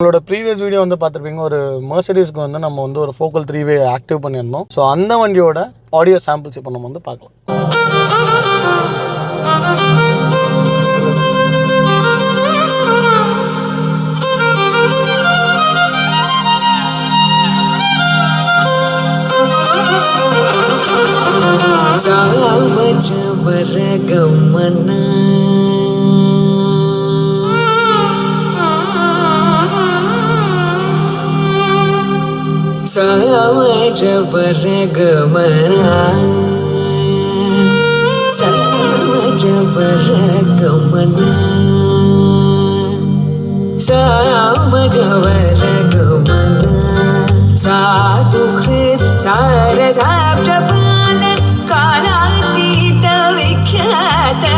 நம்மளோட previous video வந்து பார்த்துருப்பீங்க, ஒரு மெர்சிடிஸ்க்கு வந்து நம்ம வந்து ஒரு ஃபோக்கல் 3-வே ஆக்டிவ் பண்ணியிருந்தோம். ஸோ அந்த வண்டியோட ஆடியோ சாம்பிள்ஸ் இப்போ நம்ம வந்து பார்க்கலாம். Samajavaragamana Samajavaragamana Samajavaragamana Sadukrit Sarasabjapana Karatita Vikhyata